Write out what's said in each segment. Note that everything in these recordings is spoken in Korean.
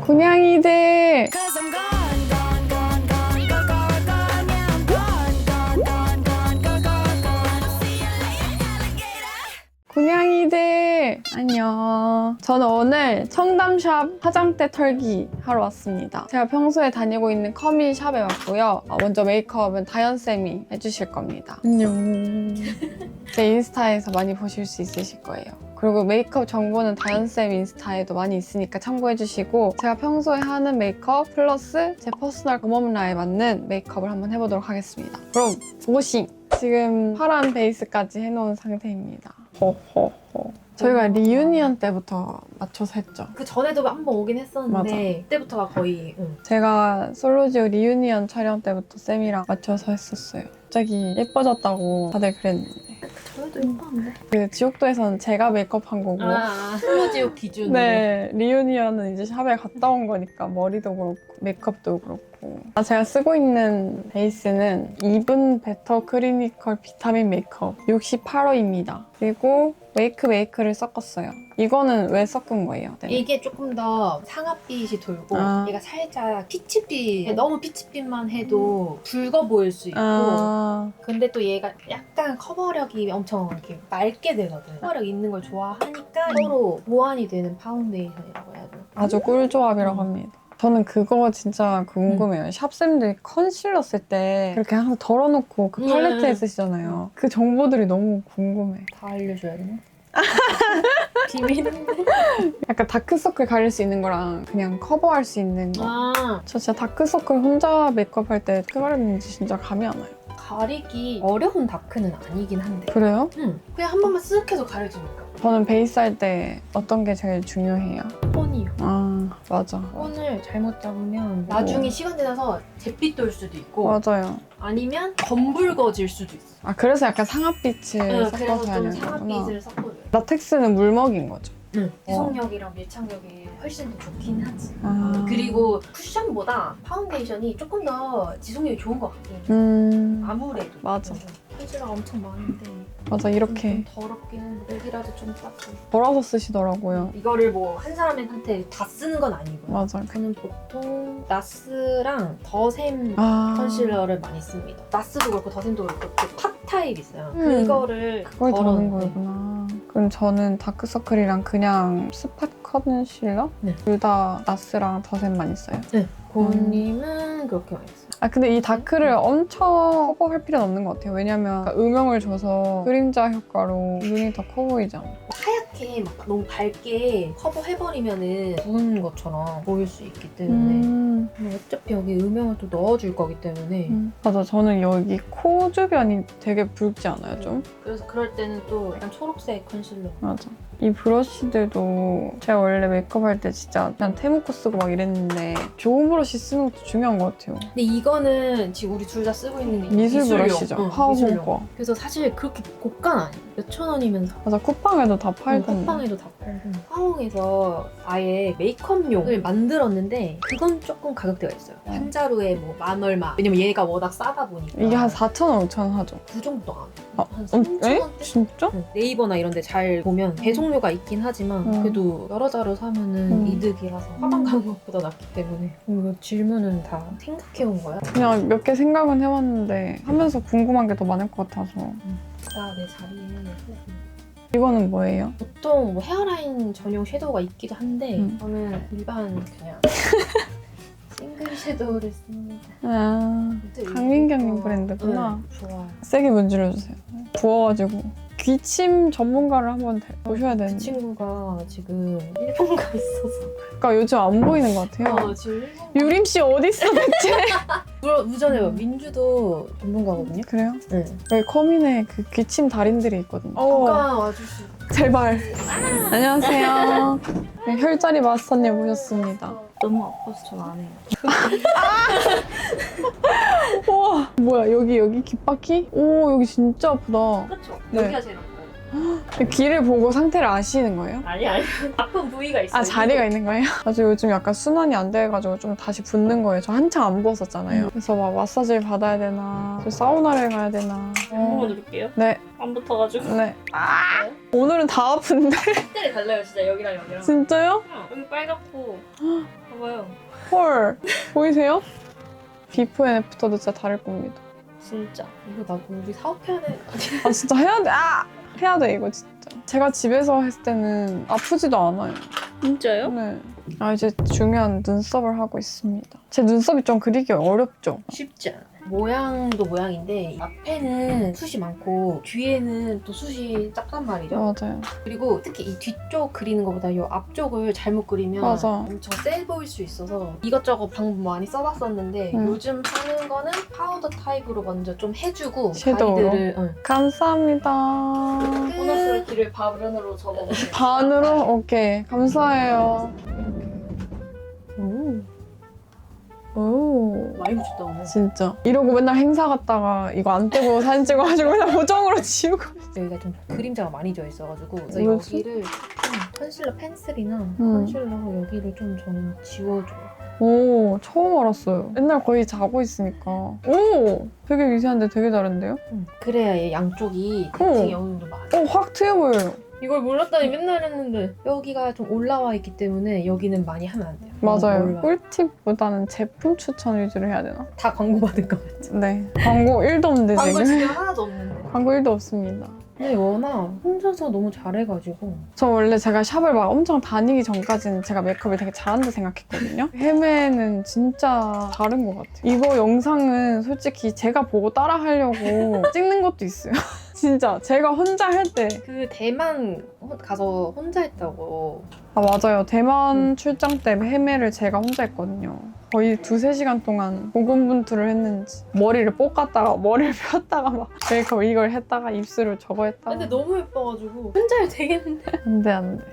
군냥이들! 군냥이들! 안녕. 저는 오늘 청담샵 화장대 털기 하러 왔습니다. 제가 평소에 다니고 있는 커미샵에 왔고요. 먼저 메이크업은 다현쌤이 해주실 겁니다. 안녕. 제 인스타에서 많이 보실 수 있으실 거예요. 그리고 메이크업 정보는 다현쌤 인스타에도 많이 있으니까 참고해주시고, 제가 평소에 하는 메이크업 플러스 제 퍼스널 검업라에 맞는 메이크업을 한번 해보도록 하겠습니다. 그럼 고고싱! 지금 파란 베이스까지 해놓은 상태입니다. 호호호. 저희가 리유니언 때부터 맞춰서 했죠. 그 전에도 한번 오긴 했었는데 그때부터가 거의 제가 솔로지오 리유니언 촬영 때부터 쌤이랑 맞춰서 했었어요. 갑자기 예뻐졌다고 다들 그랬는데. 저희도 예뻤는데. 그 지옥도에서는 제가 메이크업한 거고, 솔로지옥 기준으로. 네, 리유니언은 이제 샵에 갔다 온 거니까 머리도 그렇고 메이크업도 그렇고. 제가 쓰고 있는 베이스는 이븐 베터 클리니컬 비타민 메이크업 68호입니다. 그리고 메이크를 섞었어요. 이거는 왜 섞은 거예요? 네. 이게 조금 더 상아빛이 돌고 얘가 살짝 피치빛, 너무 피치빛만 해도 붉어 보일 수 있고 근데 또 얘가 약간 커버력이 엄청 이렇게 맑게 되거든. 커버력 있는 걸 좋아하니까 서로 보완이 되는 파운데이션이라고 해야 되나? 아주 꿀조합이라고 합니다. 저는 그거 진짜 궁금해요. 샵쌤들 컨실러 쓸 때 그렇게 항상 덜어놓고 그 팔레트에 쓰시잖아요. 그 정보들이 너무 궁금해. 다 알려줘야 되나? 비밀인데? 약간 다크서클 가릴 수 있는 거랑 그냥 커버할 수 있는 거. 저 진짜 다크서클 혼자 메이크업 할 때 어떻게 가렸는지 진짜 감이 안 와요. 가리기 어려운 다크는 아니긴 한데. 그래요? 응. 그냥 한 번만 쓱 해서 가려주니까. 저는 베이스 할 때 어떤 게 제일 중요해요? 톤이요. 맞아. 톤을 잘못 잡으면 나중에 시간 지나서 잿빛 돌 수도 있고 맞아요. 아니면 검붉어질 수도 있어. 그래서 약간 상아빛을 그래서 섞어서 해야 좀 되는 거구나. 상아빛을 섞어줘요. 라텍스는 물먹인 거죠? 응. 지속력이랑 밀착력이 훨씬 더 좋긴 하지. 아. 그리고 쿠션보다 파운데이션이 조금 더 지속력이 좋은 것 같긴 해. 아무래도. 맞아. 페이지가 엄청 많은데 맞아, 이렇게 좀 더럽긴 한데 여기라도 좀 닦고. 덜어서 쓰시더라고요. 이거를 뭐 한 사람한테 다 쓰는 건 아니고요. 맞아. 저는 보통 나스랑 더샘 컨실러를 많이 씁니다. 나스도 그렇고 더샘도 그렇고 그 팝 타입 있어요. 그거를 그걸 덜는 덜었는데. 거구나. 그럼 저는 다크서클이랑 그냥 스팟 컨실러? 네. 둘 다 나스랑 더샘만 있어요. 네. 고은님은 그렇게 많이 써요. 근데 이 다크를 엄청 커버할 필요는 없는 것 같아요. 왜냐면 음영을 줘서 그림자 효과로 눈이 더 커 보이잖아. 하얗게 막 너무 밝게 커버해버리면은 부은 것처럼 보일 수 있기 때문에 근데 어차피 여기 음영을 또 넣어줄 거기 때문에 맞아, 저는 여기 코 주변이 되게 붉지 않아요, 좀? 그래서 그럴 때는 또 약간 초록색 컨실러. 맞아. 이 브러쉬들도 제가 원래 메이크업 할 때 진짜 그냥 테무코 쓰고 막 이랬는데 좋은 브러쉬 쓰는 것도 중요한 것 같아요. 근데 이거는 지금 우리 둘 다 쓰고 있는 게 미술 미술용. 브러쉬죠. 화호공 거. 그래서 사실 그렇게 고가는 아니에요. 몇천 원이면서. 맞아, 쿠팡에도 다 팔던데. 쿠팡에도 다 팔고. 화홍에서 아예 메이크업용을 만들었는데 그건 조금 가격대가 있어요. 한 자루에 뭐 만 얼마. 왜냐면 얘가 워낙 싸다 보니까. 이게 한 4,000원, 5,000원 하죠. 그 정도 안 해요. 한 에? 3,000원대? 진짜? 네이버나 이런 데 잘 보면 배송료가 있긴 하지만 그래도 여러 자루 사면은 이득이라서 화방 가는 것보다 낫기 때문에 이거 질문은 다 생각해온 거야? 그냥 몇 개 생각은 해왔는데 하면서 궁금한 게 더 많을 것 같아서. 나 내 자리에 이거는 뭐예요? 보통 뭐 헤어라인 전용 섀도우가 있기도 한데 저는 일반 그냥 싱글 섀도우를 씁니다. 강민경님 브랜드구나. 좋아요. 세게 문질러주세요. 부어가지고. 귀침 전문가를 한번 보셔야 그 되는데. 친구가 지금 일본 가 있어서 그러니까 요즘 안 보이는 것 같아요. 지금 일본 유림씨 어딨어 대체? 우전해요. 민주도 전문가거든요. 그래요? 네. 여기 커민에 그 귀침 달인들이 있거든요. 잠깐 와주시고. 제발. 안녕하세요. 네, 혈자리 마스터님 모셨습니다. 너무 아파서 전 안 해요. 우와, 뭐야, 여기 귓바퀴? 오, 여기 진짜 아프다. 그렇죠. 네. 여기가 제일 아파요. 길을 보고 상태를 아시는 거예요? 아니 아픈 부위가 있어요. 아, 자리가 있는 거예요? 아주 요즘 약간 순환이 안 돼가지고 좀 다시 붓는 거예요. 저 한창 안 부었었잖아요. 그래서 막 마사지를 받아야 되나, 저 사우나를 가야 되나. 한번 누를게요. 네, 안 붙어가지고. 네. 아, 오늘은 다 아픈데. 색깔이 달라요 진짜 여기랑 여기랑. 진짜요? 여기 빨갛고. 봐봐요. 헐. 보이세요? 비포 앤 애프터도 진짜 다를 겁니다. 진짜. 이거 나 우리 사업해야 돼. 아, 진짜 해야 돼. 아! 해야 돼, 이거 진짜. 제가 집에서 했을 때는 아프지도 않아요. 진짜요? 네. 아, 이제 중요한 눈썹을 하고 있습니다. 제 눈썹이 좀 그리기 어렵죠? 쉽지 않아. 모양도 모양인데 앞에는 숱이 많고 뒤에는 또 숱이 작단 말이죠. 맞아요. 그리고 특히 이 뒤쪽 그리는 것보다 이 앞쪽을 잘못 그리면 맞아. 엄청 세 보일 수 있어서 이것저것 방법 많이 써봤었는데 요즘 하는 거는 파우더 타입으로 먼저 좀 해주고 섀도우로? 가이드를 감사합니다. 보너스 길을 반으로 접어보세요. 반으로? 오케이. 감사해요. 오. 많이 붙였다 오늘. 진짜. 이러고 맨날 행사 갔다가 이거 안 떼고 사진 찍어가지고 그냥 보정으로 지우고. 여기가 좀 그림자가 많이 져 있어가지고 그래서 뭐지? 여기를 좀 컨실러 펜슬이나 컨실러로 여기를 좀 저는 지워줘요. 오, 처음 알았어요. 맨날 거의 자고 있으니까. 오! 되게 미세한데 되게 다른데요? 그래야 얘 양쪽이 오. 대칭이 어느 정도 맞아. 확 트여 보여요. 이걸 몰랐다니 맨날 했는데 여기가 좀 올라와 있기 때문에 여기는 많이 하면 안 돼요. 맞아요. 올라와. 꿀팁보다는 제품 추천 위주로 해야 되나? 다 광고 받을 것 같죠? 네. 광고 1도 없는데 광고 지금. 지금 하나도 없는데. 광고 1도 없습니다. 근데 워낙 혼자서 너무 잘해가지고 저 원래 제가 샵을 막 엄청 다니기 전까지는 제가 메이크업을 되게 잘한다 생각했거든요. 헤매는 진짜 다른 것 같아요. 이거 영상은 솔직히 제가 보고 따라 하려고 찍는 것도 있어요. 진짜 제가 혼자 할 때. 그 대만 가서 혼자 했다고. 아, 맞아요. 대만 출장 때 헤매를 제가 혼자 했거든요. 거의 2-3시간 동안 고군분투를 했는지 머리를 볶았다가 머리를 폈다가 막 메이크업 이걸 했다가 입술을 저거 했다가. 근데 너무 예뻐가지고 혼자 해도 되겠는데. 안 돼.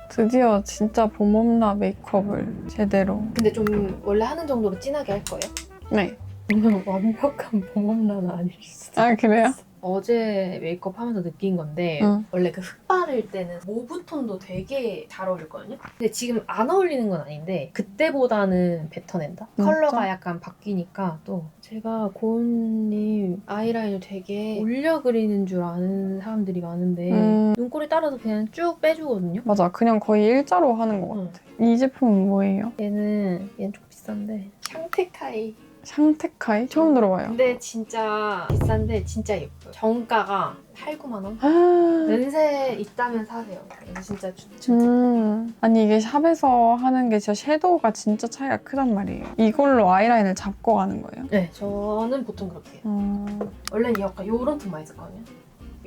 드디어 진짜 봄웜라 메이크업을 제대로. 근데 좀 원래 하는 정도로 진하게 할 거예요? 네. 오늘 완벽한 봄웜라는 아닐 수도. 아, 그래요? 어제 메이크업 하면서 느낀 건데 응. 원래 그 흑 바를 때는 모브 톤도 되게 잘 어울렸거든요? 근데 지금 안 어울리는 건 아닌데 그때보다는 뱉어낸다? 진짜? 컬러가 약간 바뀌니까 또 제가 고은님 아이라인을 되게 올려 그리는 줄 아는 사람들이 많은데 눈꼬리 따라서 그냥 쭉 빼주거든요? 맞아. 그냥 거의 일자로 하는 것 같아. 이 제품은 뭐예요? 얘는 좀 비싼데 샹테카이. 샹테카이? 처음 들어봐요. 근데 진짜 비싼데 진짜 예뻐요. 정가가 8-9만 원? 아, 연세 있다면 사세요. 이거 진짜 추천. 아니 이게 샵에서 하는 게 진짜 섀도우가 진짜 차이가 크단 말이에요. 이걸로 아이라인을 잡고 가는 거예요? 네, 저는 보통 그렇게 해요. 원래는 약간 요런 톤 많이 썼거든요.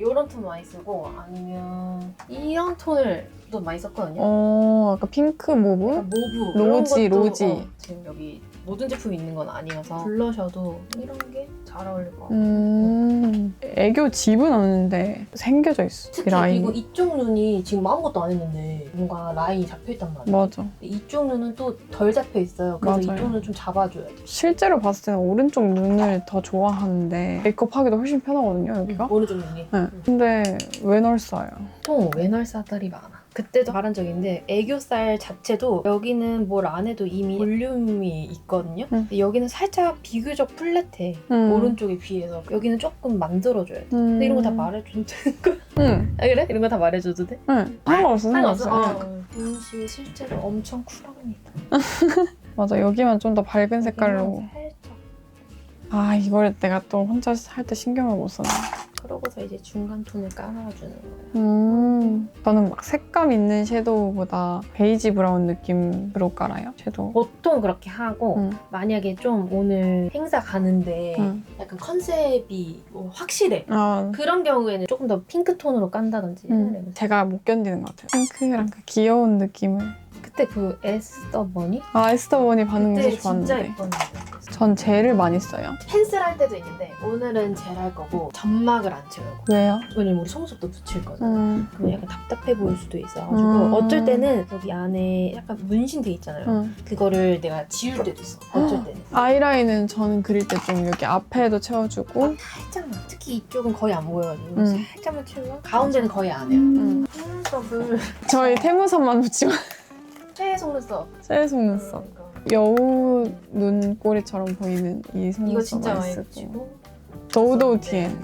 요런 톤 많이 쓰고 아니면 이런 톤을 또 많이 썼거든요. 약간 핑크 모브? 약간 모브 로지, 이런 것도, 로지. 지금 여기 모든 제품이 있는 건 아니어서 블러셔도 이런 게 잘 어울릴 것 같아요. 애교 집은 없는데 생겨져 있어. 이 특히 라인이. 그리고 이쪽 눈이 지금 아무것도 안 했는데 뭔가 라인이 잡혀있단 말이에요. 맞아. 이쪽 눈은 또 덜 잡혀있어요. 그래서 맞아요. 이쪽 눈을 좀 잡아줘야 돼요. 실제로 봤을 때는 오른쪽 눈을 더 좋아하는데 메이크업 하기도 훨씬 편하거든요, 여기가. 어느 쪽 눈이? 네. 근데 왜 널싸요? 보통 외널사들이 많아. 그때도 말한 적이 있는데 애교살 자체도 여기는 뭘 안 해도 이미 볼륨이 있거든요. 근데 여기는 살짝 비교적 플랫해. 오른쪽에 비해서 여기는 조금 만들어줘야 돼. 근데 이런 거 다 말해줘도 되는 거야? 응. 아 그래? 이런 거 다 말해줘도 돼? 응. 상관없어, 상관없어. 고은 씨 실제로 엄청 쿨합니다. 맞아, 여기만 좀 더 밝은 색깔로. 여기만 살짝. 아, 이걸 내가 또 혼자 할 때 신경을 못 썼네. 그러고서 이제 중간 톤을 깔아주는 거예요. 저는 막 색감 있는 섀도우보다 베이지 브라운 느낌으로 깔아요, 섀도우. 보통 그렇게 하고 만약에 좀 오늘 행사 가는데 약간 컨셉이 뭐 확실해. 아, 그런 경우에는 조금 더 핑크 톤으로 깐다든지 이러면서. 제가 못 견디는 것 같아요. 핑크랑 그 귀여운 느낌을. 그때 그 에스더 버니? 아, 에스더 버니 반응 그때 진짜 진짜 좋았는데. 예뻤는데 전 젤을 많이 써요. 펜슬 할 때도 있는데 오늘은 젤 할 거고 점막을 안 채우고. 왜요? 왜냐면 우리 속눈썹도 붙일 거잖아. 그러면 약간 답답해 보일 수도 있어가지고 어쩔 때는 여기 안에 약간 문신 돼 있잖아요. 그거를 내가 지울 때도 있어. 어쩔 때는. 아이라인은 저는 그릴 때 좀 여기 앞에도 채워주고 살짝만. 특히 이쪽은 거의 안 보여가지고 음. 살짝만 채우고 가운데는 거의 안 해요. 속눈썹을 저희 태무선만 붙이고 최애 속눈썹. 새 속눈썹. 이거. 여우 눈꼬리처럼 보이는 이 속눈썹 이거 진짜 많이 쓰고. 붙이고. 도우도우 TN.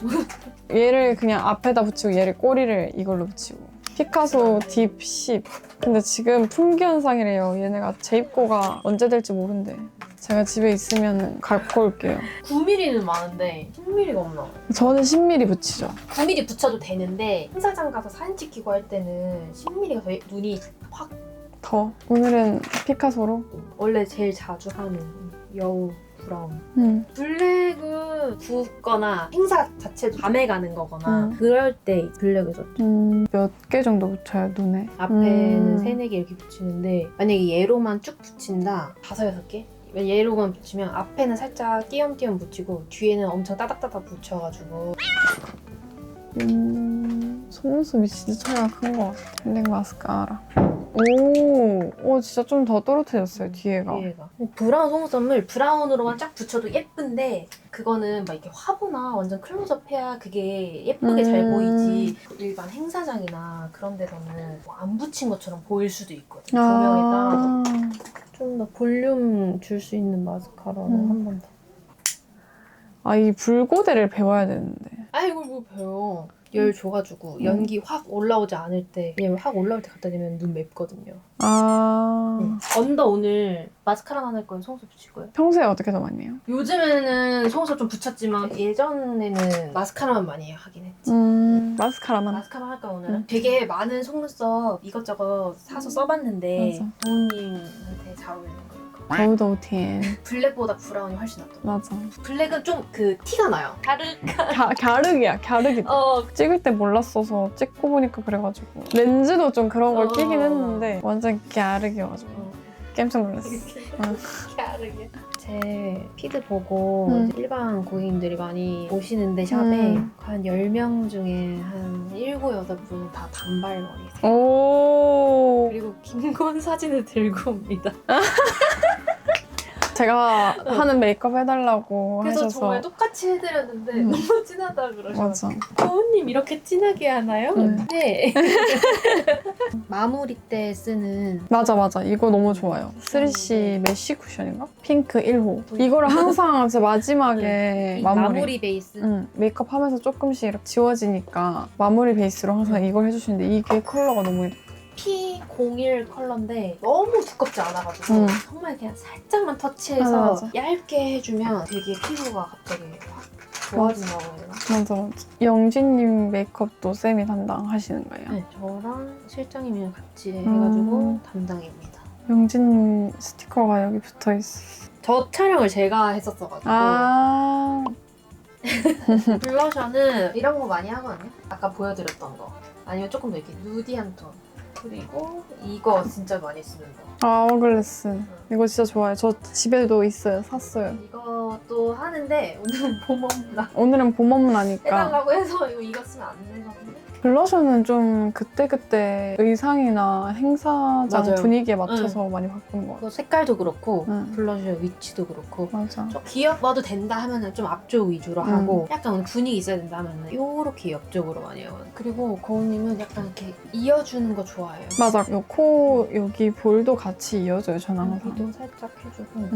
얘를 그냥 앞에다 붙이고 얘를 꼬리를 이걸로 붙이고. 피카소 딥 10. 근데 지금 품귀현상이래요. 얘네가 재입고가 언제 될지 모른대. 제가 집에 있으면 갖고 올게요. 9mm는 많은데 10mm가 없나? 저는 10mm 붙이죠. 9mm 붙여도 되는데 행사장 가서 사진 찍히고 할 때는 10mm가 더 눈이 확. 더. 오늘은 피카소로. 원래 제일 자주 하는 여우 브라운. 블랙은 붓거나 행사 자체도 밤에 가는 거거나 그럴 때 블랙을 썼죠. 몇 개 정도 붙여요, 눈에? 앞에는 3, 4개 이렇게 붙이는데 만약에 얘로만 쭉 붙인다 5, 6개? 얘로만 붙이면 앞에는 살짝 띄엄띄엄 붙이고 뒤에는 엄청 따닥따닥 붙여가지고 속눈썹이 진짜 차이가 큰 것 같아. 블랙 마스카라. 오, 진짜 좀 더 또렷해졌어요, 뒤에가. 뒤에가 브라운 속눈썹을 브라운으로만 쫙 붙여도 예쁜데 그거는 막 이렇게 화보나 완전 클로즈업 해야 그게 예쁘게 잘 보이지 일반 행사장이나 그런 데서는 뭐안 붙인 것처럼 보일 수도 있거든. 조명에 따라서 좀 더 볼륨 줄 수 있는 마스카라로 한 번 더. 아, 이 붉고대를 배워야 되는데. 아 이걸 뭐 배워. 열 줘가지고 연기 확 올라오지 않을 때 왜냐면 확 올라올 때 갖다 대면 눈 맵거든요. 언더 오늘 마스카라만 할 거예요? 속눈썹 붙일 거예요? 평소에 어떻게 더 많이 해요? 요즘에는 속눈썹 좀 붙였지만 예전에는 마스카라만 많이 하긴 했지. 마스카라만. 마스카라 할까 오늘은? 되게 많은 속눈썹 이것저것 사서 써봤는데 맞아. 부모님한테 잘 어울리는 거니까. 도우도우 TN. 블랙보다 브라운이 훨씬 낫더라고. 맞아. 블랙은 좀 그 티가 나요. 갸륵이야, 갸륵이다. 찍을 때 몰랐어서 찍고 보니까 그래가지고. 렌즈도 좀 그런 걸 끼긴 했는데 완전 갸륵이어가지고. 깜짝 놀랐어. 갸륵이야. 제 피드 보고 이제 일반 고객님들이 많이 오시는데 샵에 한 10명 중에 한 7, 8분 다 단발머리세요. 오. 그리고 김건 사진을 들고 옵니다. 제가 하는 메이크업 해달라고 그래서 하셔서. 정말 똑같이 해드렸는데 너무 진하다 그러셔서 맞아. 부모님 이렇게 진하게 하나요? 네. 마무리 때 쓰는 맞아. 이거 너무 좋아요. 3C 메쉬 쿠션인가? 핑크 1호. 이거를 항상 제 마지막에 이 마무리. 베이스. 메이크업 하면서 조금씩 이렇게 지워지니까 마무리 베이스로 항상 이걸 해주시는데 이게 컬러가 너무 예뻐요. P01 컬러인데 너무 두껍지 않아가지고 정말 그냥 살짝만 터치해서 맞아. 얇게 해주면 되게 피부가 갑자기 확 좋아진다고 해야 되나? 맞아. 영진님 메이크업도 쌤이 담당하시는 거예요? 네, 저랑 실장님이랑 같이 해가지고 담당입니다. 영진님 스티커가 여기 붙어있어. 저 촬영을 제가 했었어가지고 블러셔는 이런 거 많이 하거든요. 아까 보여드렸던 거 아니면 조금 더 이렇게 누디한 톤. 그리고 이거 진짜 많이 쓰는 거. 아워글래스. 이거 진짜 좋아요. 저 집에도 있어요. 샀어요. 이것도 하는데 오늘은 봄 업무라 오늘은 봄 업무라니까. 해달라고 해서 이거 쓰면 안 되거든요. 블러셔는 좀 그때그때 의상이나 행사장 맞아요. 분위기에 맞춰서 많이 바꾸는 것 같아요. 이거 색깔도 그렇고 응. 블러셔 위치도 그렇고 맞아. 좀 귀여워도 된다 하면은 좀 앞쪽 위주로 하고 약간 오늘 분위기 있어야 된다 하면은 요렇게 옆쪽으로 많이 해요. 그리고 거우님은 약간 이렇게 이어주는 거 좋아해요. 맞아. 요 코 여기 볼도 같이 이어져요. 저는 항상. 여기도 살짝 해주고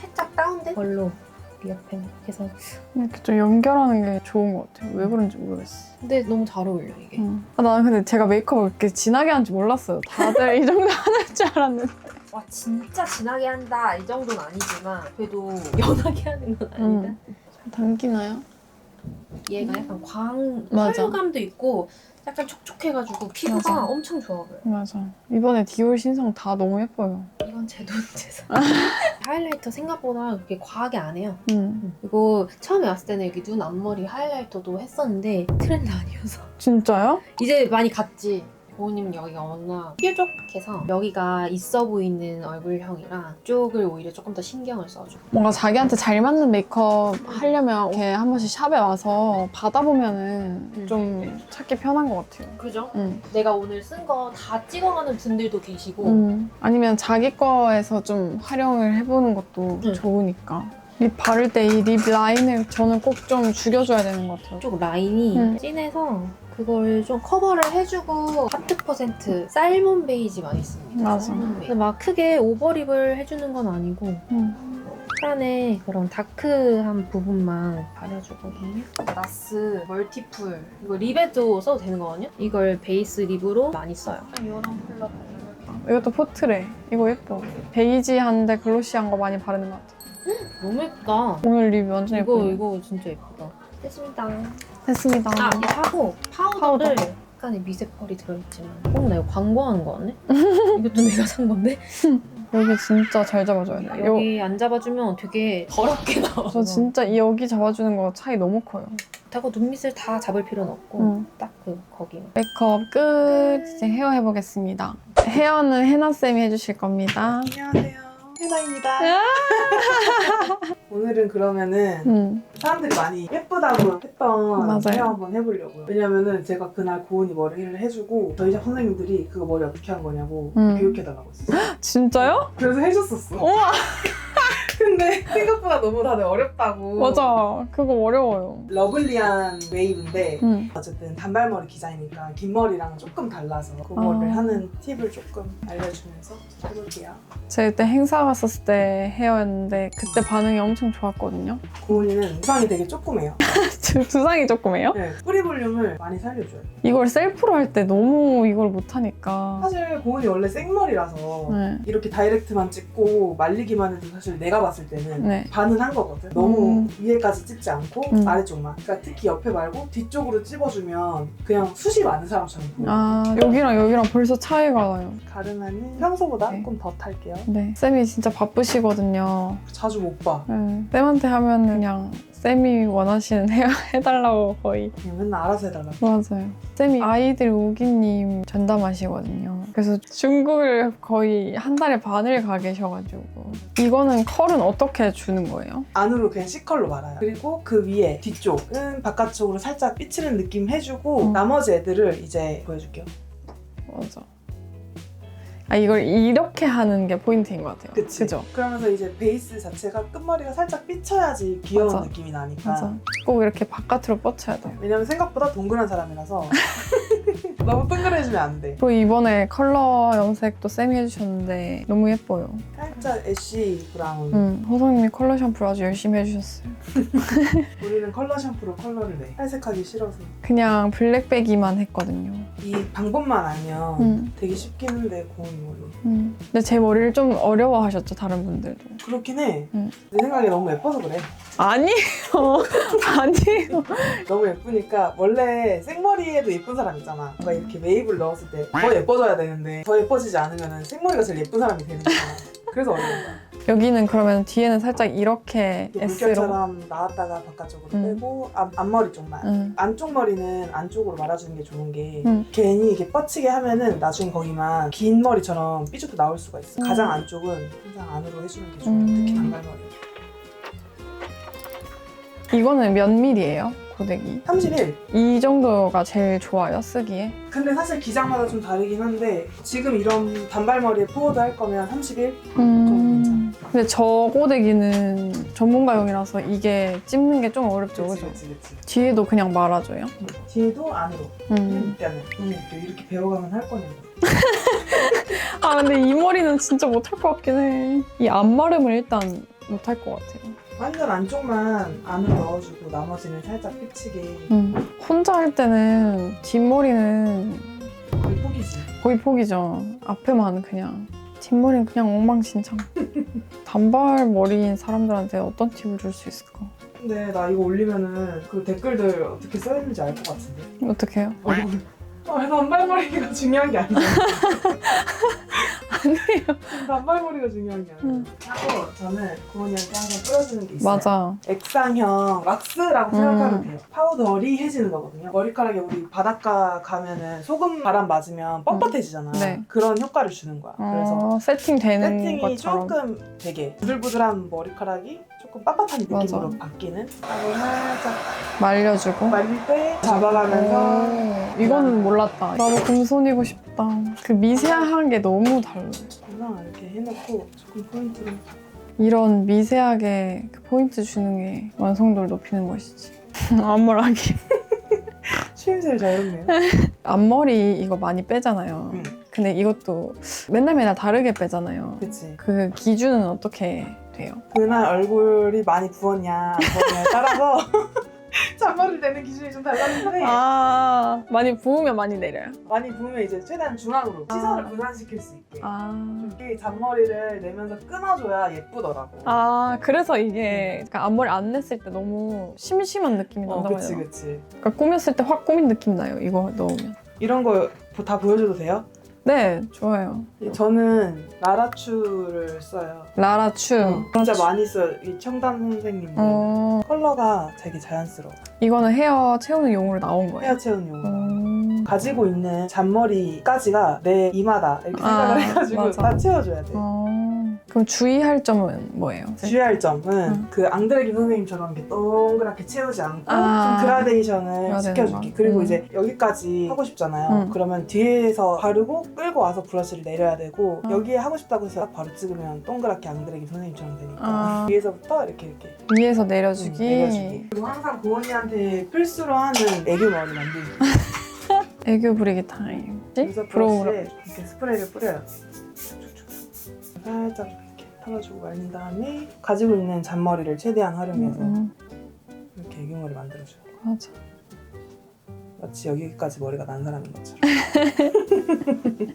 살짝 다운된 걸로 이 옆에 해서 이렇게 좀 연결하는 게 좋은 것 같아요. 왜 그런지 모르겠어. 근데 너무 잘 어울려 이게. 나는 근데 제가 메이크업을 이렇게 진하게 하는지 몰랐어요. 다들 이 정도 하는 줄 알았는데. 와 진짜 진하게 한다 이 정도는 아니지만 그래도 연하게 하는 건 아니다. 잘 당기나요? 얘가 약간 맞아. 화려감도 있고 약간 촉촉해가지고 피부가 맞아. 엄청 좋아 보여. 맞아. 이번에 디올 신상 다 너무 예뻐요. 이건 제 돈 재산. 하이라이터 생각보다 그렇게 과하게 안 해요. 응. 그리고 처음에 왔을 때는 여기 눈 앞머리 하이라이터도 했었는데 트렌드 아니어서 진짜요? 이제 많이 갔지. 고은님 여기가 워낙 뾰족해서 여기가 있어 보이는 얼굴형이라 쪽을 오히려 조금 더 신경을 써줘. 뭔가 자기한테 잘 맞는 메이크업 하려면 이렇게 한 번씩 샵에 와서 받아보면은 좀 찾기 편한 것 같아요. 그죠? 응. 내가 오늘 쓴 거 다 찍어가는 분들도 계시고 아니면 자기 거에서 좀 활용을 해보는 것도 응. 좋으니까. 립 바를 때 이 립 라인을 저는 꼭 좀 죽여줘야 되는 것 같아요. 쪽 라인이 응. 진해서 그걸 좀 커버를 해주고 하트 퍼센트 살몬 베이지 많이 씁니다. 맞아. 살몬 베이지. 근데 막 크게 오버립을 해주는 건 아니고 응. 약간의 그런 다크한 부분만 바려주거든요. 나스 멀티풀 이거 립에도 써도 되는 거거든요. 이걸 베이스 립으로 많이 써요. 이런 컬러 이것도 포트레. 이거 예뻐. 베이지한데 글로시한 거 많이 바르는 것 같아요. 너무 예쁘다. 오늘 립 완전 예뻐요. 이거 진짜 예쁘다. 됐습니다. 됐습니다. 이거 하고 파우더를 약간의 미세펄이 들어있지만 나 이거 광고하는 거 같네? 이것도 내가 산 건데? 여기 진짜 잘 잡아줘야 돼요. 여기 안 잡아주면 되게 더럽게 나와. 저 진짜 이 여기 잡아주는 거 차이 너무 커요. 그렇다고 눈밑을 다 잡을 필요는 없고 응. 딱 거기. 메이크업 끝. 이제 헤어 해보겠습니다. 헤어는 해나쌤이 해주실 겁니다. 안녕하세요. 해나입니다. 오늘은 그러면은 사람들이 많이 예쁘다고 했던 맞아요. 헤어 한번 해보려고요. 왜냐면은 제가 그날 고은이 머리를 해주고 저희 샵 선생님들이 그거 머리 어떻게 한 거냐고 교육해달라고 했어요. 진짜요? 그래서 해줬었어. 우와! 근데 생각보다 너무 다들 어렵다고. 맞아. 그거 어려워요. 러블리한 웨이브인데 응. 어쨌든 단발머리 기장이니까 긴 머리랑 조금 달라서 그거를 하는 팁을 조금 알려주면서 해볼게요. 제가 그때 행사 갔었을 때 헤어였는데 그때 반응이 엄청 좋았거든요. 고은이는 두상이 되게 조그매요. 두상이 조금해요? 네, 뿌리 볼륨을 많이 살려줘요. 이걸 셀프로 할 때 너무 이걸 못하니까. 사실 고은이 원래 생머리라서 네. 이렇게 다이렉트만 찍고 말리기만 해도 사실 내가 봤을 때는 네. 반은 한 거거든. 너무 위에까지 찍지 않고 아래쪽만. 그러니까 특히 옆에 말고 뒤쪽으로 찝어주면 그냥 숱이 많은 사람처럼 보여요. 아, 여기랑 여기랑 벌써 차이가 나요. 가르마는 평소보다 네. 조금 더 탈게요. 네. 쌤이 진짜 바쁘시거든요. 자주 못 봐. 네. 쌤한테 하면 그냥 쌤이 원하시는 헤어 해달라고 거의. 그냥 맨날 알아서 해달라고. 맞아요. 쌤이 아이들 우기님 전담하시거든요. 그래서 중국을 거의 한 달에 반을 가 계셔가지고. 이거는 컬은 어떻게 주는 거예요? 안으로 그냥 C컬로 말아요. 그리고 그 위에 뒤쪽은 바깥쪽으로 살짝 삐치는 느낌 해주고 나머지 애들을 이제 보여줄게요. 맞아. 아, 이걸 이렇게 하는 게 포인트인 것 같아요. 그치? 그죠? 그러면서 이제 베이스 자체가 끝머리가 살짝 삐쳐야지 귀여운 맞아. 느낌이 나니까. 맞아. 꼭 이렇게 바깥으로 뻗쳐야 돼요. 왜냐면 생각보다 동그란 사람이라서 너무 동그래지면 안 돼. 그리고 이번에 컬러 염색도 쌤이 해주셨는데 너무 예뻐요. 살짝 애쉬 브라운. 호성님이 컬러 샴푸를 아주 열심히 해주셨어요. 우리는 컬러 샴푸로 컬러를 내. 탈색하기 싫어서. 그냥 블랙배기만 했거든요. 이 방법만 알면 되게 쉽긴 한데 고운 머리. 근데 제 머리를 좀 어려워하셨죠, 다른 분들도. 그렇긴 해. 응. 내 생각에 너무 예뻐서 그래. 아니에요. 아니에요. 너무 예쁘니까 원래 생머리에도 예쁜 사람 있잖아. 뭔가 이렇게 웨이브를 넣었을 때 더 예뻐져야 되는데 더 예뻐지지 않으면 생머리가 제일 예쁜 사람이 되는 거야. 그래서 어려운 거야. 여기는 그러면 뒤에는 살짝 이렇게 이렇게 S로. 물결처럼 나왔다가 바깥쪽으로 빼고 앞머리 쪽만. 안쪽 머리는 안쪽으로 말아주는 게 좋은 게 괜히 이렇게 뻗치게 하면은 나중에 거기만 긴 머리처럼 삐죽도 나올 수가 있어. 가장 안쪽은 항상 안으로 해주는 게 좋아요. 특히 단발머리. 이거는 몇 밀이에요? 고데기? 31. 이 정도가 제일 좋아요, 쓰기에? 근데 사실 기장마다 좀 다르긴 한데 지금 이런 단발머리에 포워드 할 거면 31? 근데 저 고데기는 전문가용이라서 이게 찝는 게 좀 어렵죠, 그죠? 그치. 뒤에도 그냥 말아줘요? 뒤에도 안으로. 이때는 이렇게 배워가면 할 거냐고. 아, 근데 이 머리는 진짜 못할 것 같긴 해. 이 앞마름을 일단 못할 것 같아요. 완전 안쪽만 안으로 넣어주고 나머지는 살짝 삐치게. 혼자 할 때는 뒷머리는 거의 포기지. 거의 포기죠. 앞에만 그냥. 뒷머리는 그냥 엉망진창. 단발머리인 사람들한테 어떤 팁을 줄 수 있을까? 근데 나 이거 올리면은 그 댓글들 어떻게 써있는지 알 것 같은데. 어떻게 해요? 단발머리가 중요한 게 아니잖아. 단발머리가 중요한 게 아니에요. 하고 저는 고은이한테 항상 뿌려주는 게 있어요. 맞아. 액상형 왁스라고 생각하면 돼요. 파우더리 해지는 거거든요. 머리카락에 우리 바닷가 가면은 소금 바람 맞으면 뻣뻣해지잖아. 네. 그런 효과를 주는 거야. 그래서 세팅되는 세팅이 것처럼. 조금 되게 부들부들한 머리카락이 조금 빳빳한 느낌으로 맞아. 바뀌는. 하고 살짝 말려주고. 말릴 때 잡아가면서 이거는 몰랐다. 나도 금손이고 싶다. 그 미세한 게 너무 달라. 그냥 이렇게 해놓고 조금 포인트로. 이런 미세하게 그 포인트 주는 게 완성도를 높이는 것이지. 앞머리하기. 추임새를 자유롭네요. 앞머리 이거 많이 빼잖아요. 근데 이것도 맨날 다르게 빼잖아요. 그치. 그 기준은 어떻게 돼요? 그날 얼굴이 많이 부었냐 안 부었냐에 따라서 잔머리를 내는 기준이 좀 달랐는데 아, 많이 부으면 많이 내려요. 많이 부으면 이제 최대한 중앙으로 시선을 분산시킬 수 있게 아, 이렇게 잔머리를 내면서 끊어줘야 예쁘더라고. 그래서 이게 약간 앞머리 안 냈을 때 너무 심심한 느낌이 난다고 해야 그치 되나? 그치. 그러니까 꾸몄을 때 확 꾸민 느낌 나요, 이거 넣으면. 이런 거 다 보여줘도 돼요? 네, 좋아요. 저는 라라추를 써요. 라라추. 진짜 많이 써요. 이 청담 선생님. 컬러가 되게 자연스러워. 이거는 헤어 채우는 용으로 나온 거예요. 헤어 채우는 용으로. 가지고 있는 잔머리까지가 내 이마다 이렇게 생각을 해가지고 맞아. 다 채워줘야 돼. 그럼 주의할 점은 뭐예요? 주의할 점은 그 앙드레김 선생님처럼 이렇게 동그랗게 채우지 않고 좀 그라데이션을 시켜줄게. 그리고 이제 여기까지 하고 싶잖아요. 그러면 뒤에서 바르고 끌고 와서 브러쉬를 내려야 되고 여기에 하고 싶다고 해서 딱 바로 찍으면 동그랗게 앙드레김 선생님처럼 되니까 뒤에서부터 이렇게 위에서 내려주기. 내려주기. 그리고 항상 고은이한테 필수로 하는 애교 머리 만들기. 애교 부리기 타임. 여기서 브러쉬에 이렇게 스프레이를 뿌려요. 살짝 이렇게 털어주고 말린 다음에 가지고 있는 잔머리를 최대한 활용해서 이렇게 애교머리 만들어줘요. 맞아. 마치 여기까지 머리가 난 사람인 것처럼.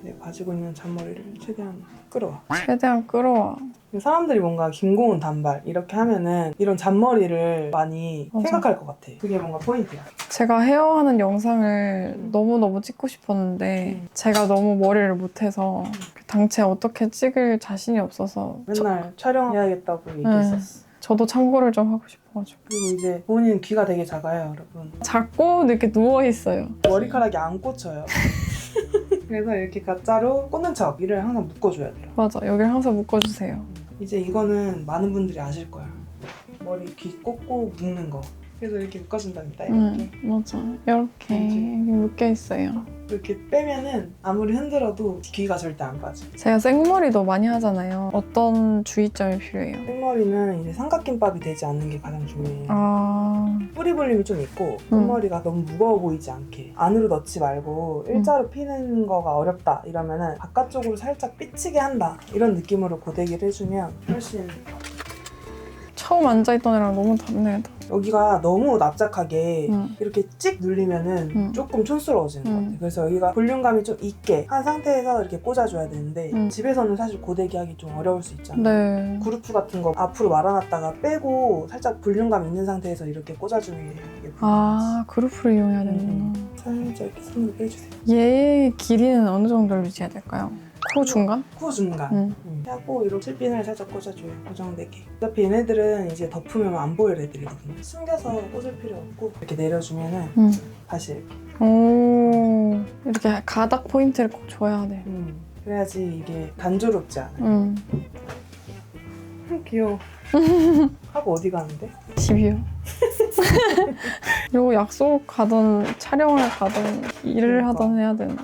네, 가지고 있는 잔머리를 최대한 끌어와. 최대한 끌어와. 사람들이 뭔가 김고은 단발 이렇게 하면은 이런 잔머리를 많이 맞아. 생각할 것 같아. 그게 뭔가 포인트야. 제가 헤어하는 영상을 너무너무 찍고 싶었는데 제가 너무 머리를 못해서 당최 어떻게 찍을 자신이 없어서 맨날 촬영해야겠다고 얘기했었어. 저도 참고를 좀 하고 싶어가지고. 그리고 이제 고은이는 귀가 되게 작아요, 여러분. 작고 이렇게 누워있어요. 머리카락이 안 꽂혀요. 그래서 이렇게 가짜로 꽂는 척 이를 항상 묶어줘야 돼요. 맞아. 여기를 항상 묶어주세요. 이제 이거는 많은 분들이 아실 거야. 머리 귀 꽂고 묶는 거. 그래서 이렇게 묶어준답니다. 이렇게. 맞아. 이렇게 묶여있어요. 이렇게 빼면은 아무리 흔들어도 귀가 절대 안 빠져. 제가 생머리도 많이 하잖아요. 어떤 주의점이 필요해요? 생머리는 이제 삼각김밥이 되지 않는 게 가장 중요해요. 아, 뿌리 볼륨이 좀 있고 끝머리가 너무 무거워 보이지 않게 안으로 넣지 말고 일자로 피는 거가 어렵다 이러면은 바깥쪽으로 살짝 삐치게 한다 이런 느낌으로 고데기를 해주면 훨씬 처음 앉아있던 애랑 너무 다르네. 여기가 너무 납작하게 이렇게 찍 누르면은 조금 촌스러워지는 것 같아요. 그래서 여기가 볼륨감이 좀 있게 한 상태에서 이렇게 꽂아줘야 되는데 집에서는 사실 고데기 하기 좀 어려울 수 있잖아요. 네. 그루프 같은 거 앞으로 말아놨다가 빼고 살짝 볼륨감 있는 상태에서 이렇게 꽂아주는 게 예뻐요. 아, 그루프를 이용해야 되는구나. 살짝 이렇게 손으로 빼주세요. 얘의 길이는 어느 정도를 유지해야 될까요? 코 중간? 코 중간 하고 이렇게 칠핀을 살짝 꽂아줘요. 고정되게. 어차피 얘네들은 이제 덮으면 안 보일 애들이거든요. 숨겨서 꽂을 필요 없고 이렇게 내려주면은 다시 이렇게. 오, 이렇게 가닥 포인트를 꼭 줘야 돼. 그래야지 이게 단조롭지 않아요. 귀여워. 하고 어디 가는데? 집이요. 이거 약속 가던 촬영을 가던 일을 하던 해야 되는데.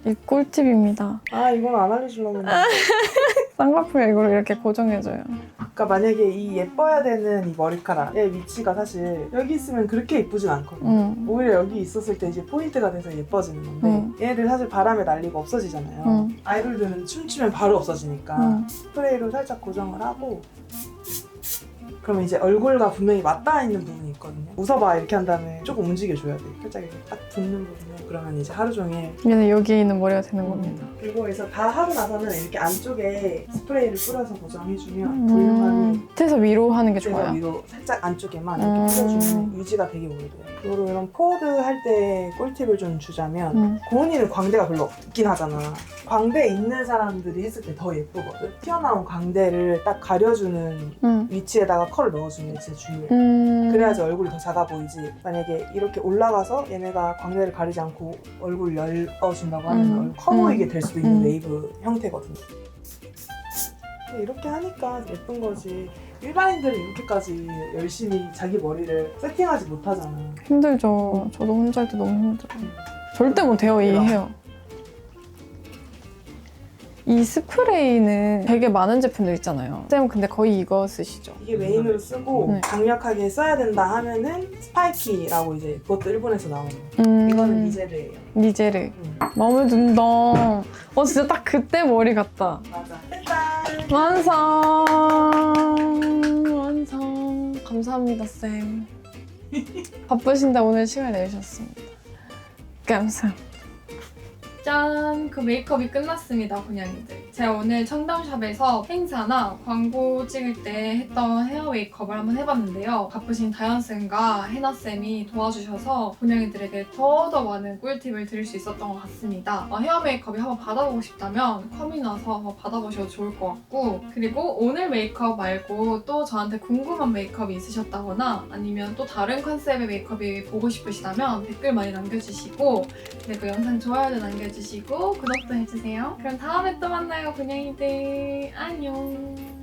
이 꿀팁입니다. 아 이건 안 알려주려고 했는데. 쌍꺼풀에 이걸 이렇게 고정해줘요. 그러니까 만약에 이 예뻐야 되는 이 머리카락의 위치가 사실 여기 있으면 그렇게 예쁘진 않거든요. 오히려 여기 있었을 때 이제 포인트가 돼서 예뻐지는 건데 얘네들 사실 바람에 날리고 없어지잖아요. 아이돌들은 춤추면 바로 없어지니까 스프레이로 살짝 고정을 하고 그러면 이제 얼굴과 분명히 맞닿아 있는 부분이 있거든요. 웃어봐 이렇게 한 다음에 조금 움직여줘야 돼. 살짝 이렇게 딱 붙는 부분에. 그러면 이제 하루 종일 얘는 여기에 있는 머리가 되는 겁니다. 그리고 해서 다 하고 나서는 이렇게 안쪽에 스프레이를 뿌려서 고정해주면 볼륨감이 밑에서 위로 하는 게 그래서 좋아요. 위로 살짝 안쪽에만 이렇게 뿌려주면 유지가 되게 오래돼요. 그리고 이런 포드 할 때 꿀팁을 좀 주자면 고은이는 광대가 별로 없긴 하잖아. 광대 있는 사람들이 했을 때 더 예쁘거든. 튀어나온 광대를 딱 가려주는 위치에다가 컬을 넣어주는 게 진짜 중요해. 그래야지 얼굴이 더 작아 보이지. 만약에 이렇게 올라가서 얘네가 광대를 가리지 않고 얼굴 열어준다고 하면 얼굴 커 보이게 될 수도 있는 웨이브 형태거든요. 근데 이렇게 하니까 예쁜 거지. 일반인들은 이렇게까지 열심히 자기 머리를 세팅하지 못하잖아. 힘들죠. 저도 혼자 할 때 너무 힘들어요. 절대 못해요, 이 헤어. 이 스프레이는 되게 많은 제품들 있잖아요. 쌤 근데 거의 이거 쓰시죠? 이게 메인으로 쓰고 네. 강력하게 써야 된다 하면은 스파이키라고 이제 그것도 일본에서 나오는 이거는 미제르예요. 미제르. 마음에 든다. 진짜 딱 그때 머리 같다. 맞아. 짠! 완성. 감사합니다, 쌤. 바쁘신데 오늘 시간 내주셨습니다. 감사합니다. 짠! 그 메이크업이 끝났습니다, 고양이들. 제가 오늘 청담샵에서 행사나 광고 찍을 때 했던 헤어 메이크업을 한번 해봤는데요. 바쁘신 다현쌤과 해나쌤이 도와주셔서 고양이들에게 더더 많은 꿀팁을 드릴 수 있었던 것 같습니다. 헤어 메이크업이 한번 받아보고 싶다면 컴이 나서 한번 받아보셔도 좋을 것 같고, 그리고 오늘 메이크업 말고 또 저한테 궁금한 메이크업이 있으셨다거나 아니면 또 다른 컨셉의 메이크업이 보고 싶으시다면 댓글 많이 남겨주시고, 그리고 영상 좋아요도 남겨주시고 구독도 해주세요. 그럼 다음에 또 만나요, 고양이들. 안녕.